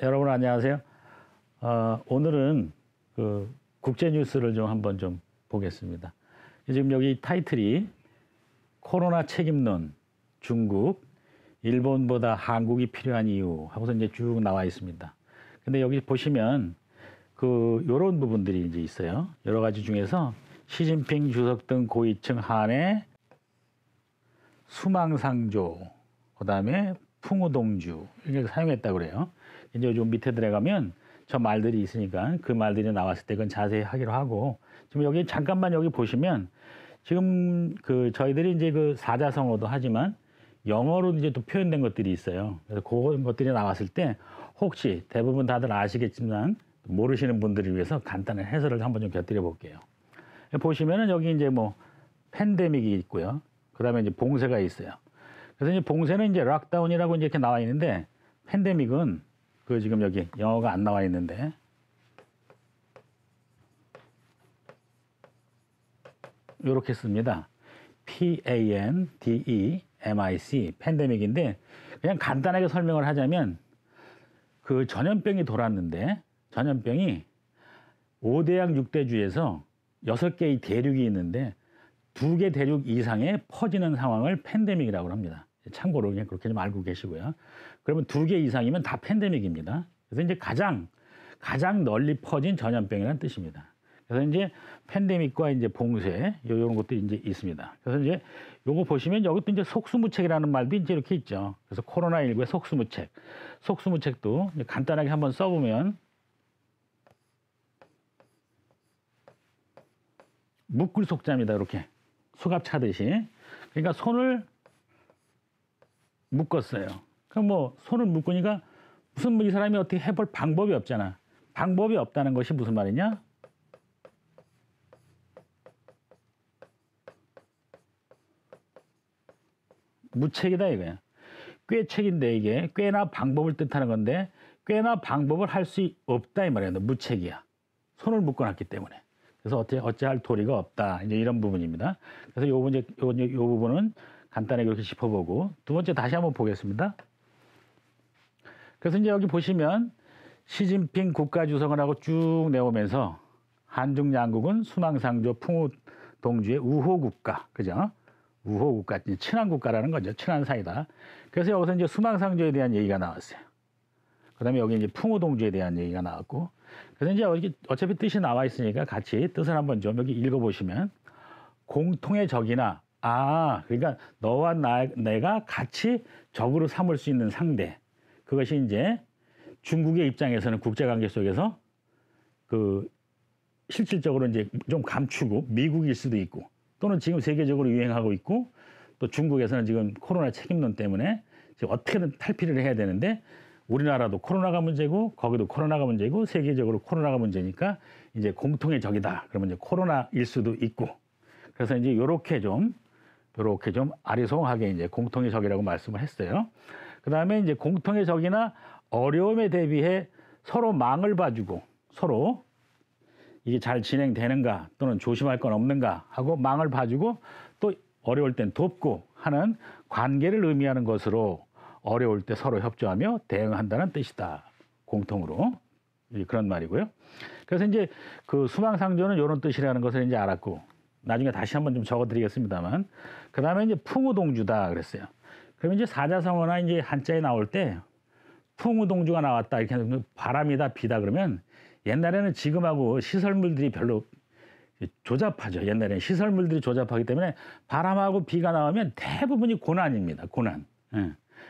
여러분 안녕하세요. 오늘은 그 국제 뉴스를 좀 한번 좀 보겠습니다. 지금 여기 타이틀이 코로나 책임론 중국 일본보다 한국이 필요한 이유 하고서 이제 쭉 나와 있습니다. 근데 여기 보시면 그 요런 부분들이 이제 있어요. 여러 가지 중에서 시진핑 주석 등 고위층 한해 수망상조, 그다음에 풍우동주 이렇게 사용했다고 그래요. 이제 좀 밑에 들어가면 저 말들이 있으니까 그 말들이 나왔을 때 그건 자세히 하기로 하고, 지금 여기 잠깐만 여기 보시면 지금 그 저희들이 이제 그 사자성어도 하지만 영어로 이제 또 표현된 것들이 있어요. 그래서 그런 것들이 나왔을 때 혹시 대부분 다들 아시겠지만 모르시는 분들을 위해서 간단한 해설을 한번 좀 곁들여 볼게요. 보시면은 여기 이제 뭐 팬데믹이 있고요. 그다음에 이제 봉쇄가 있어요. 그래서 이제 봉쇄는 이제 락다운이라고 이제 이렇게 나와 있는데, 팬데믹은 그 지금 여기 영어가 안 나와 있는데 이렇게 씁니다. PANDEMIC 팬데믹인데, 그냥 간단하게 설명을 하자면 그 전염병이 돌았는데 전염병이 5대양 6대주에서 6개의 대륙이 있는데 2개 대륙 이상에 퍼지는 상황을 팬데믹이라고 합니다. 참고로 그냥 그렇게 좀 알고 계시고요. 그러면 2개 이상이면 다 팬데믹입니다. 그래서 이제 가장 널리 퍼진 전염병이라는 뜻입니다. 그래서 이제 팬데믹과 이제 봉쇄 이런 것들이 이제 있습니다. 그래서 이제 요거 보시면 여기 또 이제 속수무책이라는 말도 이제 이렇게 있죠. 그래서 코로나19의 속수무책도 이제 간단하게 한번 써보면 묶을 속자입니다. 이렇게 수갑 차듯이. 그러니까 손을 묶었어요. 그럼 뭐 손을 묶으니까 무슨 이 사람이 어떻게 해볼 방법이 없잖아. 방법이 없다는 것이 무슨 말이냐? 무책이다 이거야. 꾀책인데 이게 꽤나 방법을 뜻하는 건데 꽤나 방법을 할 수 없다 이 말이야. 무책이야. 손을 묶어놨기 때문에. 그래서 어찌할 도리가 없다. 이제 이런 부분입니다. 그래서 요 부분은 간단하게 이렇게 짚어보고, 두 번째 다시 한번 보겠습니다. 그래서 이제 여기 보시면 시진핑 국가주석을 하고 쭉 내오면서 한중 양국은 수망상조 풍우동주의 우호국가, 그죠? 우호국가, 친한 국가라는 거죠. 친한 사이다. 그래서 여기서 이제 수망상조에 대한 얘기가 나왔어요. 그 다음에 여기 이제 풍우동주에 대한 얘기가 나왔고, 그래서 이제 여기 어차피 뜻이 나와 있으니까 같이 뜻을 한번 좀 여기 읽어보시면, 공통의 적이나, 그러니까 너와 내가 같이 적으로 삼을 수 있는 상대. 그것이 이제 중국의 입장에서는 국제관계 속에서 그 실질적으로 이제 좀 감추고 미국일 수도 있고, 또는 지금 세계적으로 유행하고 있고, 또 중국에서는 지금 코로나 책임론 때문에 지금 어떻게든 탈피를 해야 되는데, 우리나라도 코로나가 문제고 거기도 코로나가 문제고 세계적으로 코로나가 문제니까 이제 공통의 적이다. 그러면 이제 코로나일 수도 있고, 그래서 이제 요렇게 좀 아리송하게 이제 공통의 적이라고 말씀을 했어요. 그 다음에 이제 공통의 적이나 어려움에 대비해 서로 망을 봐주고, 서로 이게 잘 진행되는가 또는 조심할 건 없는가 하고 망을 봐주고, 또 어려울 땐 돕고 하는 관계를 의미하는 것으로 어려울 때 서로 협조하며 대응한다는 뜻이다. 공통으로. 그런 말이고요. 그래서 이제 그 수망상조는 이런 뜻이라는 것을 이제 알았고, 나중에 다시 한번 좀 적어드리겠습니다만, 그 다음에 이제 풍우동주다 그랬어요. 그러면 이제 사자성어나 이제 한자에 나올 때 풍우동주가 나왔다 이렇게 하면 바람이다 비다 그러면, 옛날에는 지금하고 시설물들이 별로 조잡하죠. 옛날에는 시설물들이 조잡하기 때문에 바람하고 비가 나오면 대부분이 고난입니다. 고난.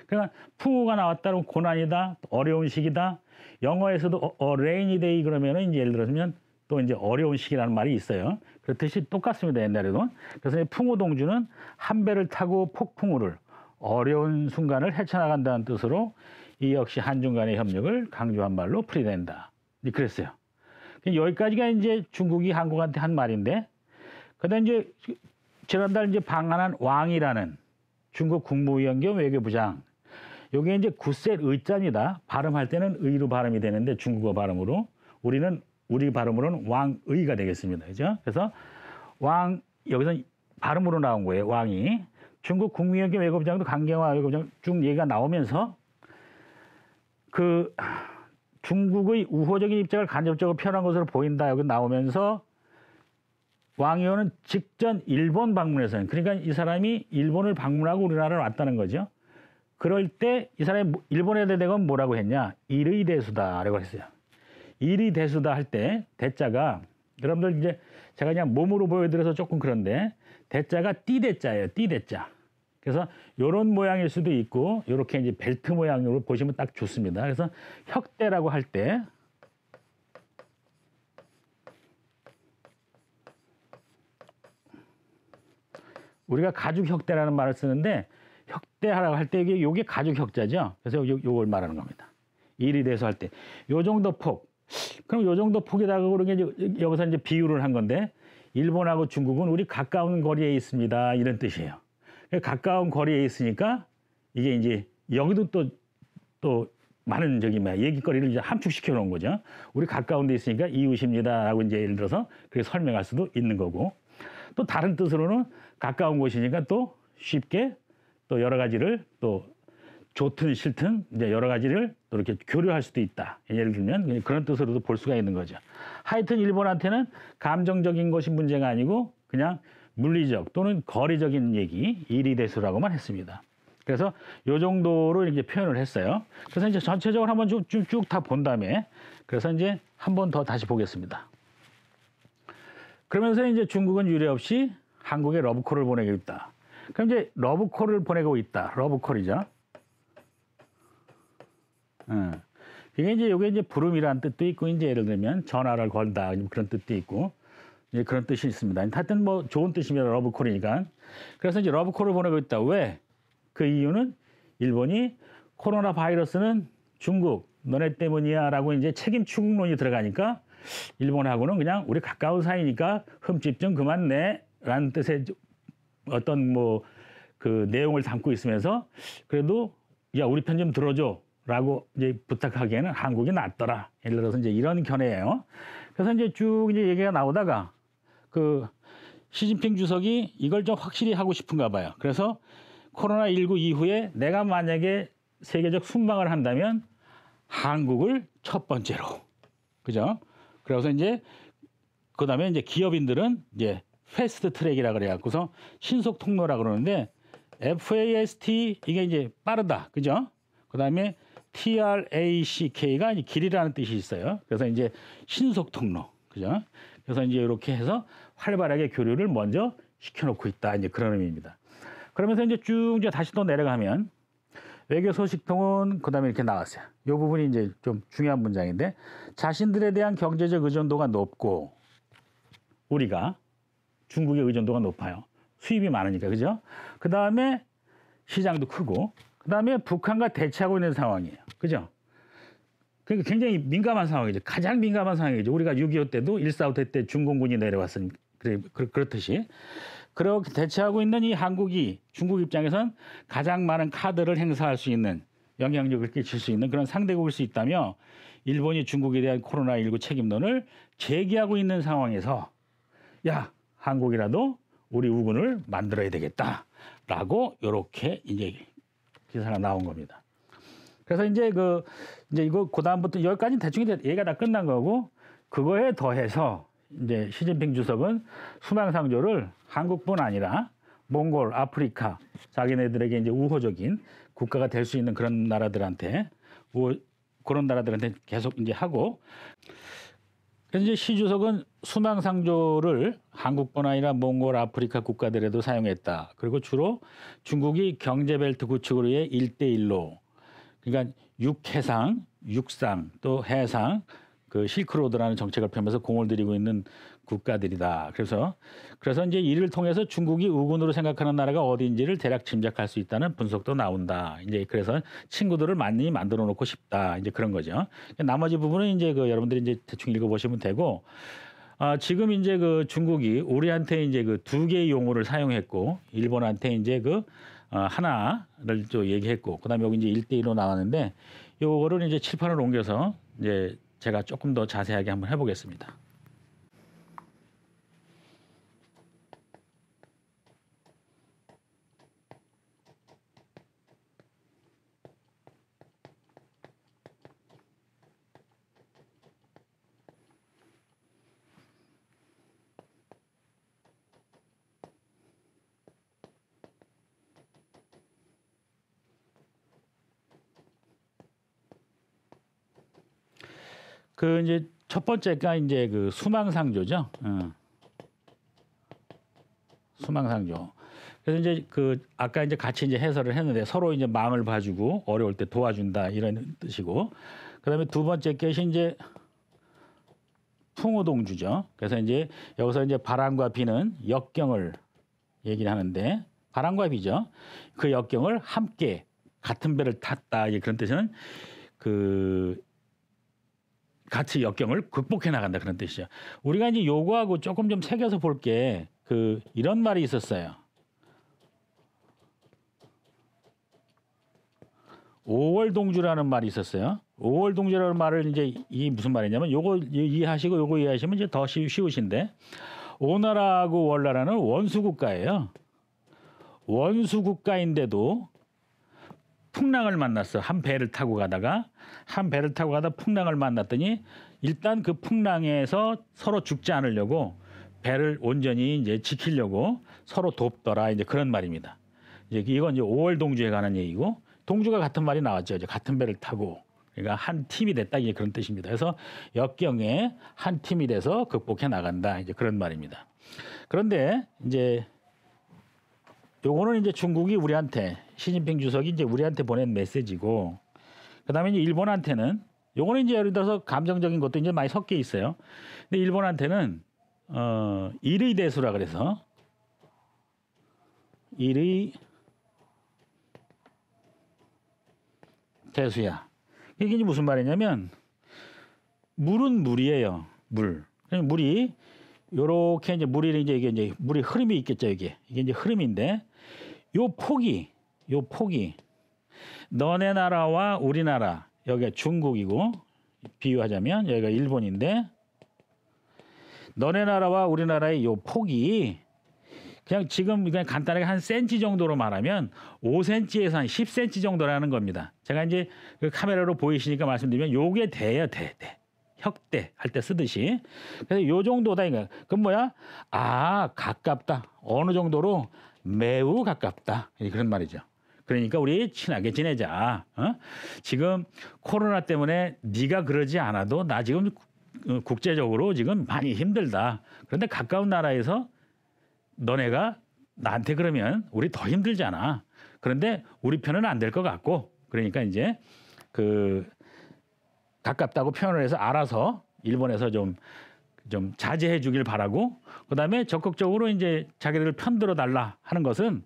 그러니까 풍우가 나왔다면 고난이다, 어려운 시기다. 영어에서도 rainy day 그러면은 이제 예를 들어서 또 이제 어려운 시기라는 말이 있어요. 그렇듯이 똑같습니다. 옛날에도. 그래서 풍우동주는 한 배를 타고 폭풍우를, 어려운 순간을 헤쳐나간다는 뜻으로 이 역시 한중 간의 협력을 강조한 말로 풀이된다. 그랬어요. 여기까지가 이제 중국이 한국한테 한 말인데, 그다음 이제 지난달 이제 방한한 왕이라는 중국 국무위원 겸 외교부장, 요게 이제 굳셋 의자입니다. 발음할 때는 의로 발음이 되는데 중국어 발음으로, 우리 발음으로는 왕의가 되겠습니다. 그죠? 그래서 여기서 발음으로 나온 거예요. 왕이. 중국 국무위원 겸 외교부장도 강경화 외교부장 쭉 얘기가 나오면서 중국의 우호적인 입장을 간접적으로 표현한 것으로 보인다. 여기 나오면서 왕이오는 직전 일본 방문에서는, 그러니까 이 사람이 일본을 방문하고 우리나라로 왔다는 거죠. 그럴 때 이 사람이 일본에 대대가 뭐라고 했냐? 일의대수다라고 했어요. 일의대수다 할 때 대자가, 여러분들 이제 제가 그냥 몸으로 보여드려서 조금 그런데, 대자가 띠대자예요. 띠대자. 그래서 이런 모양일 수도 있고 이렇게 이제 벨트 모양으로 보시면 딱 좋습니다. 그래서 혁대라고 할 때 우리가 가죽 혁대라는 말을 쓰는데, 혁대하라고 할 때 이게 가죽 혁자죠. 그래서 요걸 말하는 겁니다. 일이 돼서 할 때 요 정도 폭. 그럼 요 정도 폭이다가 그러게 이제 여기서 이제 비유를 한 건데, 일본하고 중국은 우리 가까운 거리에 있습니다. 이런 뜻이에요. 가까운 거리에 있으니까 이게 이제 여기도 또 많은 얘기거리를 이제 함축시켜 놓은 거죠. 우리 가까운 데 있으니까 이웃입니다라고 이제 예를 들어서 그렇게 설명할 수도 있는 거고, 또 다른 뜻으로는 가까운 곳이니까 또 쉽게 또 여러 가지를 또 좋든 싫든 이제 여러 가지를 또 이렇게 교류할 수도 있다. 예를 들면 그런 뜻으로도 볼 수가 있는 거죠. 하여튼 일본한테는 감정적인 것이 문제가 아니고 그냥 물리적 또는 거리적인 얘기, 일의대수라고만 했습니다. 그래서 요 정도로 이렇게 표현을 했어요. 그래서 이제 전체적으로 한번 쭉 다 본 다음에, 그래서 이제 한 번 더 다시 보겠습니다. 그러면서 이제 중국은 유례없이 한국에 러브콜을 보내고 있다. 그럼 이제 러브콜을 보내고 있다. 러브콜이죠. 이게 이제 요게 이제 부름이라는 뜻도 있고, 이제 예를 들면 전화를 걸다 그런 뜻도 있고, 이제 그런 뜻이 있습니다. 하여튼 뭐 좋은 뜻입니다. 러브콜이니까. 그래서 이제 러브콜을 보내고 있다. 왜? 그 이유는 일본이 코로나 바이러스는 중국 너네 때문이야라고 이제 책임 추궁론이 들어가니까, 일본하고는 그냥 우리 가까운 사이니까 흠집 좀 그만 내라는 뜻의 어떤 뭐 그 내용을 담고 있으면서, 그래도 야 우리 편 좀 들어줘라고 이제 부탁하기에는 한국이 낫더라. 예를 들어서 이제 이런 견해예요. 그래서 이제 쭉 이제 얘기가 나오다가 그 시진핑 주석이 이걸 좀 확실히 하고 싶은가 봐요. 그래서 코로나19 이후에 내가 만약에 세계적 순방을 한다면 한국을 첫 번째로, 그죠? 그래서 이제 그다음에 이제 기업인들은 이제 패스트 트랙이라 그래갖고서 신속 통로라 그러는데, FAST 이게 이제 빠르다, 그죠? 그다음에 TRACK가 길이라는 뜻이 있어요. 그래서 이제 신속 통로, 그죠? 그래서 이제 이렇게 해서 활발하게 교류를 먼저 시켜놓고 있다, 이제 그런 의미입니다. 그러면서 이제 쭉 이제 다시 또 내려가면 외교 소식통은 그다음에 이렇게 나왔어요. 이 부분이 이제 좀 중요한 문장인데, 자신들에 대한 경제적 의존도가 높고, 우리가 중국의 의존도가 높아요. 수입이 많으니까, 그죠? 그 다음에 시장도 크고, 그 다음에 북한과 대치하고 있는 상황이에요. 그죠? 그러니까 굉장히 민감한 상황이죠. 가장 민감한 상황이죠. 우리가 6.25 때도 1.4.5 때 중공군이 내려왔으니 그렇듯이. 그렇게 대치하고 있는 이 한국이 중국 입장에선 가장 많은 카드를 행사할 수 있는, 영향력을 끼칠 수 있는 그런 상대국일 수 있다며, 일본이 중국에 대한 코로나19 책임론을 제기하고 있는 상황에서 야, 한국이라도 우리 우군을 만들어야 되겠다라고 이렇게 이제 기사가 나온 겁니다. 그래서 이제 이거 그다음부터 여기까지 대충 얘기가 다 끝난 거고, 그거에 더해서 이제 시진핑 주석은 수망상조를 한국뿐 아니라 몽골, 아프리카, 자기네들에게 이제 우호적인 국가가 될 수 있는 그런 나라들한테, 그런 나라들한테 계속 이제 하고, 그래서 이제 시 주석은 수망상조를 한국뿐 아니라 몽골, 아프리카 국가들에도 사용했다. 그리고 주로 중국이 경제벨트 구축을 위해 1대1로, 그러니까 육해상, 육상, 또 해상, 그 실크로드라는 정책을 펴면서 공을 들이고 있는 국가들이다. 그래서 이제 이를 통해서 중국이 우군으로 생각하는 나라가 어디인지를 대략 짐작할 수 있다는 분석도 나온다. 이제 그래서 친구들을 많이 만들어 놓고 싶다. 이제 그런 거죠. 나머지 부분은 이제 여러분들이 이제 대충 읽어보시면 되고, 지금 이제 중국이 우리한테 이제 두 개의 용어를 사용했고, 일본한테 이제 하나를 또 얘기했고, 그다음에 여기 이제 1대1로 나왔는데, 요거를 이제 칠판을 옮겨서 이제 제가 조금 더 자세하게 한번 해보겠습니다. 그 이제 첫 번째가 이제 그 수망상조죠. 수망상조. 그래서 이제 그 아까 이제 같이 이제 해설을 했는데 서로 이제 마음을 봐주고 어려울 때 도와준다 이런 뜻이고, 그다음에 두 번째 것이 이제 풍우동주죠. 그래서 이제 여기서 이제 바람과 비는 역경을 얘기를 하는데, 바람과 비죠. 그 역경을 함께 같은 배를 탔다 그런 뜻은 그 같이 역경을 극복해 나간다 그런 뜻이죠. 우리가 이제 요거하고 조금 좀 새겨서 볼 게 그 이런 말이 있었어요. 5월 동주라는 말이 있었어요. 5월 동주라는 말을 이제 이 무슨 말이냐면 요거 이해하시고 요거 이해하시면 이제 더 쉬우신데, 오나라하고 월나라는 원수 국가예요. 원수 국가인데도 풍랑을 만났어. 한 배를 타고 가다 풍랑을 만났더니 일단 그 풍랑에서 서로 죽지 않으려고 배를 온전히 이제 지키려고 서로 돕더라. 이제 그런 말입니다. 이제 이건 이제 5월 동주에 관한 얘기고, 동주가 같은 말이 나왔죠. 이제 같은 배를 타고, 그러니까 한 팀이 됐다 이게 그런 뜻입니다. 그래서 역경에 한 팀이 돼서 극복해 나간다 이제 그런 말입니다. 그런데 이제 요거는 이제 중국이 우리한테, 시진핑 주석이 이제 우리한테 보낸 메시지고, 그다음에 이제 일본한테는 요거는 이제 예를 들어서 감정적인 것도 이제 많이 섞여 있어요. 근데 일본한테는 일의 대수라 그래서 일의 대수야. 이게 이제 무슨 말이냐면 물은 물이에요. 물. 물이 요렇게 이제 물이 이제 물이 흐름이 있겠죠. 이게 이제 흐름인데 요 폭이 너네 나라와 우리나라, 여기가 중국이고 비유하자면 여기가 일본인데, 너네 나라와 우리나라의 요 폭이 그냥 지금 그냥 간단하게 한 센치 정도로 말하면 5cm에서 한 10cm 정도라는 겁니다. 제가 이제 그 카메라로 보이시니까 말씀드리면 요게 대요, 대. 혁대 할 때 쓰듯이. 그래서 요 정도다 이거. 그럼 뭐야? 아, 가깝다. 어느 정도로? 매우 가깝다. 그런 말이죠. 그러니까 우리 친하게 지내자. 지금 코로나 때문에 네가 그러지 않아도 나 지금 국제적으로 지금 많이 힘들다. 그런데 가까운 나라에서 너네가 나한테 그러면 우리 더 힘들잖아. 그런데 우리 편은 안 될 것 같고, 그러니까 이제 그 가깝다고 표현을 해서 알아서 일본에서 좀 자제해 주길 바라고, 그다음에 적극적으로 이제 자기들을 편들어 달라 하는 것은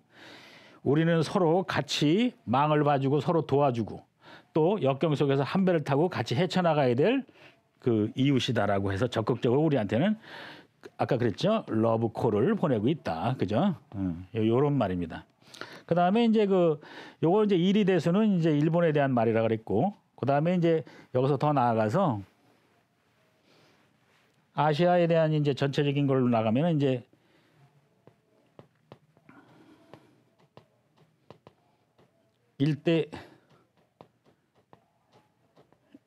우리는 서로 같이 망을 봐주고 서로 도와주고 또 역경 속에서 한 배를 타고 같이 헤쳐나가야 될 그 이웃이다라고 해서 적극적으로 우리한테는 아까 그랬죠? 러브콜을 보내고 있다. 그죠? 요런 말입니다. 그다음에 이제 요거 이제 일이 대수는 이제 일본에 대한 말이라 그랬고, 그다음에 이제 여기서 더 나아가서 아시아에 대한 이제 전체적인 걸로 나가면 이제 일대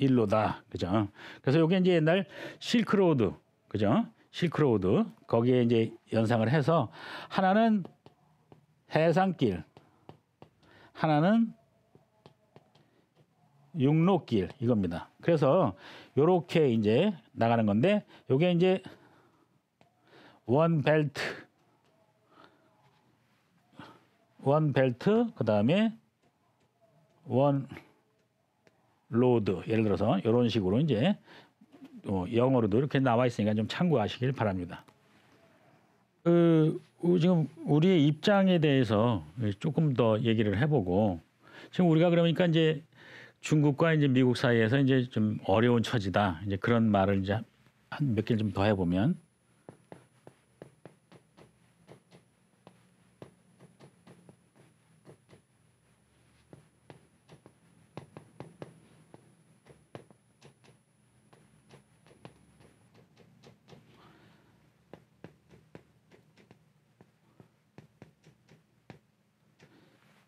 일로다. 그죠? 그래서 요게 이제 옛날 실크로드, 그죠? 실크로드 거기에 이제 연상을 해서 하나는 해상길, 하나는 육로길 이겁니다. 그래서 요렇게 이제 나가는 건데, 요게 이제 원 벨트, 그다음에 원 로드, 예를 들어서 이런 식으로 이제 영어로도 이렇게 나와 있으니까 좀 참고하시길 바랍니다. 지금 우리의 입장에 대해서 조금 더 얘기를 해보고, 지금 우리가 그러니까 이제 중국과 이제 미국 사이에서 이제 좀 어려운 처지다, 이제 그런 말을 이제 한 몇 개를 좀 더 해보면,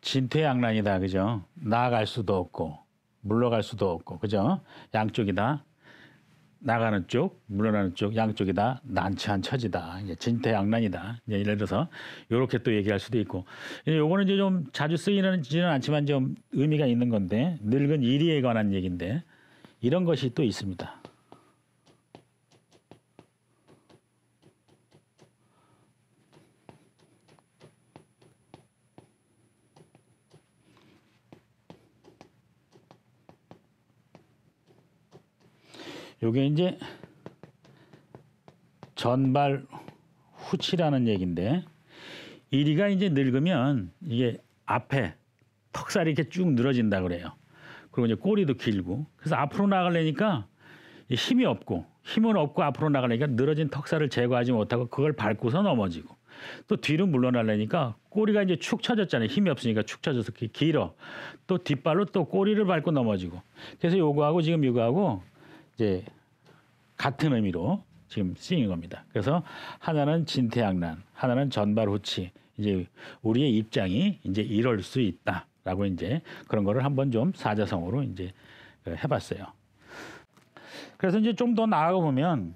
진퇴양난이다, 그죠? 나아갈 수도 없고 물러갈 수도 없고, 그죠? 양쪽이다. 나가는 쪽, 물러나는 쪽, 양쪽이다. 난처한 처지다. 이제 진퇴양난이다. 이제 예를 들어서 이렇게 또 얘기할 수도 있고, 요거는 이제 좀 자주 쓰이지는 않지만 좀 의미가 있는 건데, 늙은 이리에 관한 얘기인데 이런 것이 또 있습니다. 요게 이제 전발 후치라는 얘기인데 이리가 이제 늙으면 이게 앞에 턱살이 이렇게 쭉 늘어진다 그래요. 그리고 이제 꼬리도 길고 그래서 앞으로 나가려니까 힘이 없고 힘은 없고 앞으로 나가려니까 늘어진 턱살을 제거하지 못하고 그걸 밟고서 넘어지고 또 뒤로 물러나려니까 꼬리가 이제 축 처졌잖아요. 힘이 없으니까 축 처져서 길어. 또 뒷발로 또 꼬리를 밟고 넘어지고. 그래서 요거하고 지금 이거하고 이제 같은 의미로 지금 쓰이는 겁니다. 그래서 하나는 진퇴양난, 하나는 전발후치. 이제 우리의 입장이 이제 이럴 수 있다라고 이제 그런 거를 한번 좀 사자성어로 이제 해봤어요. 그래서 이제 좀 더 나아가 보면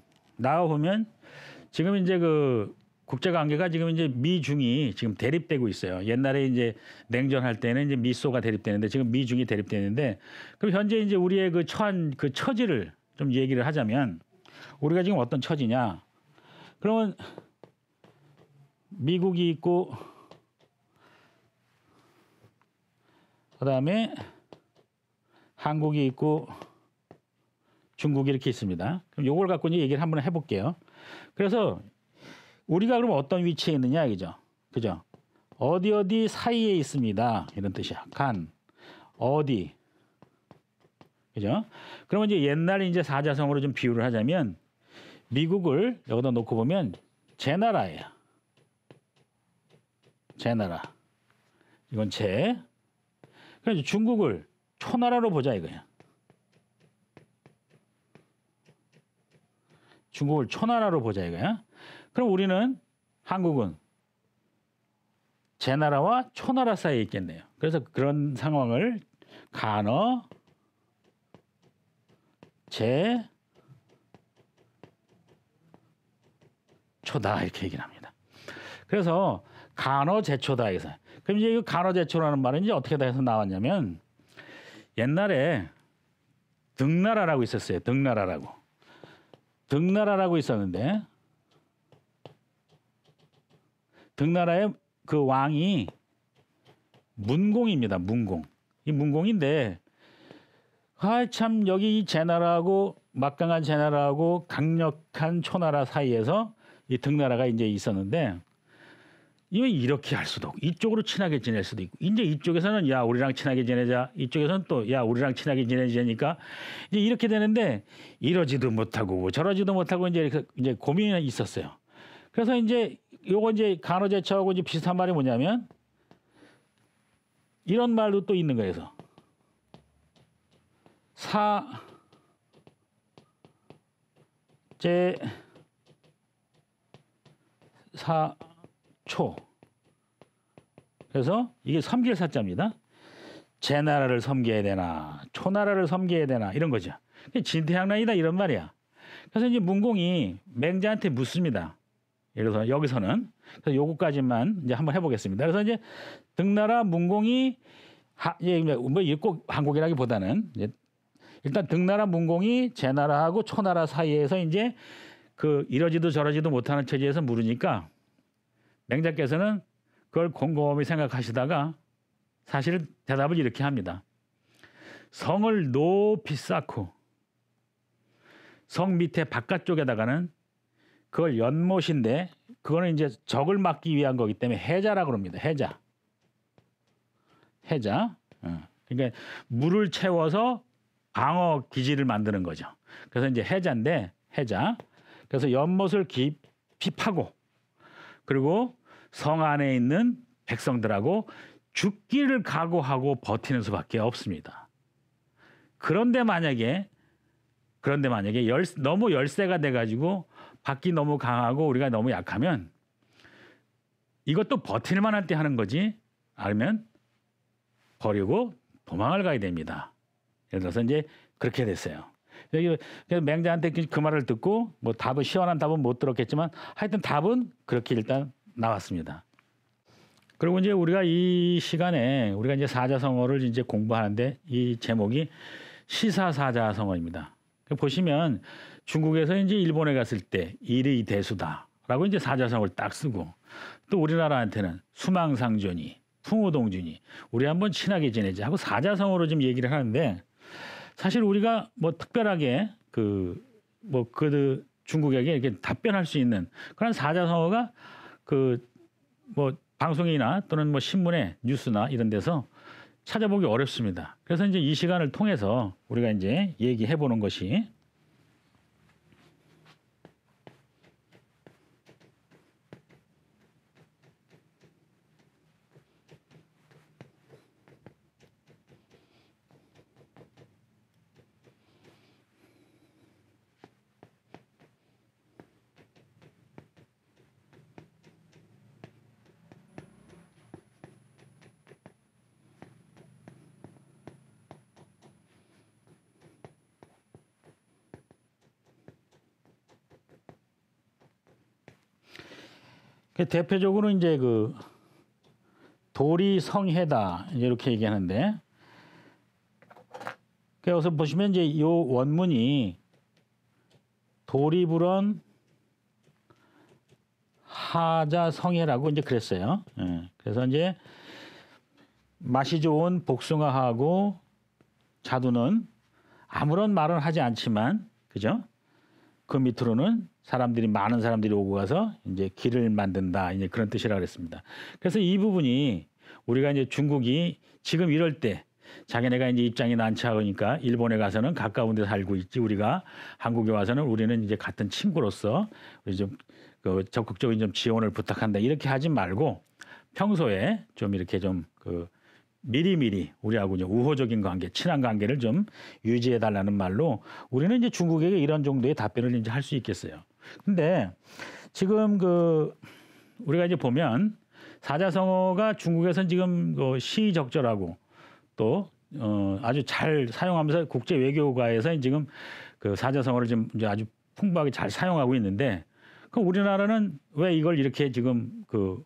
지금 이제 그 국제 관계가 지금 이제 미중이 지금 대립되고 있어요. 옛날에 이제 냉전할 때는 이제 미소가 대립되는데 지금 미중이 대립되는데 그럼 현재 이제 우리의 그 처한 그 처지를 좀 얘기를 하자면 우리가 지금 어떤 처지냐? 그러면 미국이 있고 그다음에 한국이 있고 중국이 이렇게 있습니다. 그럼 요걸 갖고 이제 얘기를 한번 해볼게요. 그래서 우리가 그럼 어떤 위치에 있느냐 이거죠. 그죠? 어디 사이에 있습니다. 이런 뜻이야. 간 어디. 그죠? 그러면 이제 옛날 이제 사자성어로 좀 비유를 하자면 미국을 여기다 놓고 보면 제 나라예요. 제 나라. 이건 제. 그래서 중국을 초나라로 보자 이거야. 중국을 초나라로 보자 이거야. 그럼 우리는 한국은 제 나라와 초나라 사이에 있겠네요. 그래서 그런 상황을 간어 제 초다 이렇게 얘기를 합니다. 그래서 간어제초다 해서 그럼 이제 이 간어제초라는 말은 이제 어떻게 해서 나왔냐면 옛날에 등나라라고 있었어요. 등나라라고 있었는데 등나라의 그 왕이 문공입니다. 문공. 이 문공인데 참 여기 이 제나라하고 막강한 제나라하고 강력한 초나라 사이에서 이 등나라가 이제 있었는데 이렇게 할 수도 없고 이쪽으로 친하게 지낼 수도 있고 이제 이쪽에서는 야 우리랑 친하게 지내자 이쪽에서는 또 야 우리랑 친하게 지내자니까 이제 이렇게 되는데 이러지도 못하고 저러지도 못하고 이제 고민이 있었어요. 그래서 이제 요거 이제 간어제초하고 이제 비슷한 말이 뭐냐면 이런 말도 또 있는 거예요. 사초. 그래서 이게 섬길 사자입니다. 제 나라를 섬겨야 되나, 초나라를 섬겨야 되나 이런 거죠. 진퇴양난이다 이런 말이야. 그래서 이제 문공이 맹자한테 묻습니다. 예를 들어서 여기서는 그래서 요거까지만 이제 한번 해보겠습니다. 그래서 이제 등나라 문공이 뭐 꼭 한국이라기보다는 일단 등나라 문공이 제 나라하고 초나라 사이에서 이제 그 이러지도 저러지도 못하는 처지에서 물으니까 맹자께서는 그걸 곰곰이 생각하시다가 사실 대답을 이렇게 합니다. 성을 높이 쌓고 성 밑에 바깥쪽에다가는 그걸 연못인데 그거는 이제 적을 막기 위한 거기 때문에 해자라고 합니다. 해자. 그러니까 물을 채워서 방어 기지를 만드는 거죠. 그래서 이제 해자인데 해자. 그래서 연못을 깊이 파고 그리고 성 안에 있는 백성들하고 죽기를 각오하고 버티는 수밖에 없습니다. 그런데 만약에 너무 열세가 돼가지고 밖이 너무 강하고 우리가 너무 약하면 이것도 버틸 만한 때 하는 거지 아니면 버리고 도망을 가야 됩니다. 예를 들어서 이제 그렇게 됐어요. 그래서 맹자한테 그 말을 듣고 뭐 답은 시원한 답은 못 들었겠지만 하여튼 답은 그렇게 일단 나왔습니다. 그리고 이제 우리가 이 시간에 우리가 이제 사자성어를 이제 공부하는데 이 제목이 시사사자성어입니다. 보시면 중국에서 이제 일본에 갔을 때 일의 대수다라고 이제 사자성어를 딱 쓰고 또 우리나라한테는 수망상존이, 풍호동준이 우리 한번 친하게 지내자 하고 사자성어로 좀 얘기를 하는데 사실 우리가 뭐 특별하게 그 뭐 그 중국에게 이렇게 답변할 수 있는 그런 사자성어가 그 뭐 방송이나 또는 뭐 신문에 뉴스나 이런 데서 찾아보기 어렵습니다. 그래서 이제 이 시간을 통해서 우리가 이제 얘기해 보는 것이 대표적으로 이제 그 도리성해다 이렇게 얘기하는데 여기서 보시면 이제 이 원문이 도리불언 하자성해라고 이제 그랬어요. 예. 그래서 이제 맛이 좋은 복숭아하고 자두는 아무런 말은 하지 않지만 그죠? 그 밑으로는 많은 사람들이 오고 가서 이제 길을 만든다. 이제 그런 뜻이라 그랬습니다. 그래서 이 부분이 우리가 이제 중국이 지금 이럴 때 자기네가 이제 입장이 난처하니까 일본에 가서는 가까운 데 살고 있지 우리가 한국에 와서는 우리는 이제 같은 친구로서 우리 좀 그 적극적인 좀 지원을 부탁한다. 이렇게 하지 말고 평소에 좀 이렇게 좀 그 미리미리 우리하고 이제 우호적인 관계, 친한 관계를 좀 유지해 달라는 말로 우리는 이제 중국에게 이런 정도의 답변을 이제 할 수 있겠어요. 근데 지금 그 우리가 이제 보면 사자성어가 중국에서는 지금 그 시의적절하고 또 아주 잘 사용하면서 국제 외교가에서 지금 그 사자성어를 좀 이제 아주 풍부하게 잘 사용하고 있는데 그럼 우리나라는 왜 이걸 이렇게 지금 그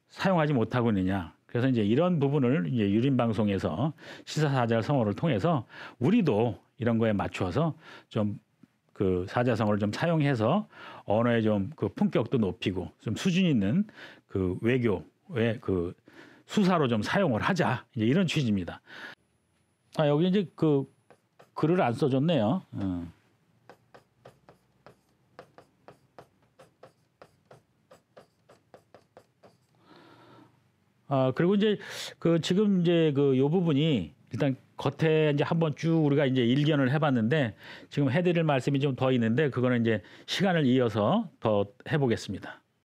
사용하지 못하고 있느냐? 그래서 이제 이런 부분을 이제 유림 방송에서 시사사자성어를 통해서 우리도 이런 거에 맞춰서 좀 그 사자성어를 좀 사용해서 언어의 좀 그 품격도 높이고 좀 수준 있는 그 외교의 그 수사로 좀 사용을 하자. 이제 이런 취지입니다. 아, 여기 이제 그 글을 안 써줬네요. 아, 그리고 이제 그 지금 이제 그 요 부분이 일단 겉에 이제 한번 쭉 우리가 이제 일견을 해봤는데 지금 해드릴 말씀이 좀 더 있는데 그거는 이제 시간을 이어서 더 해보겠습니다.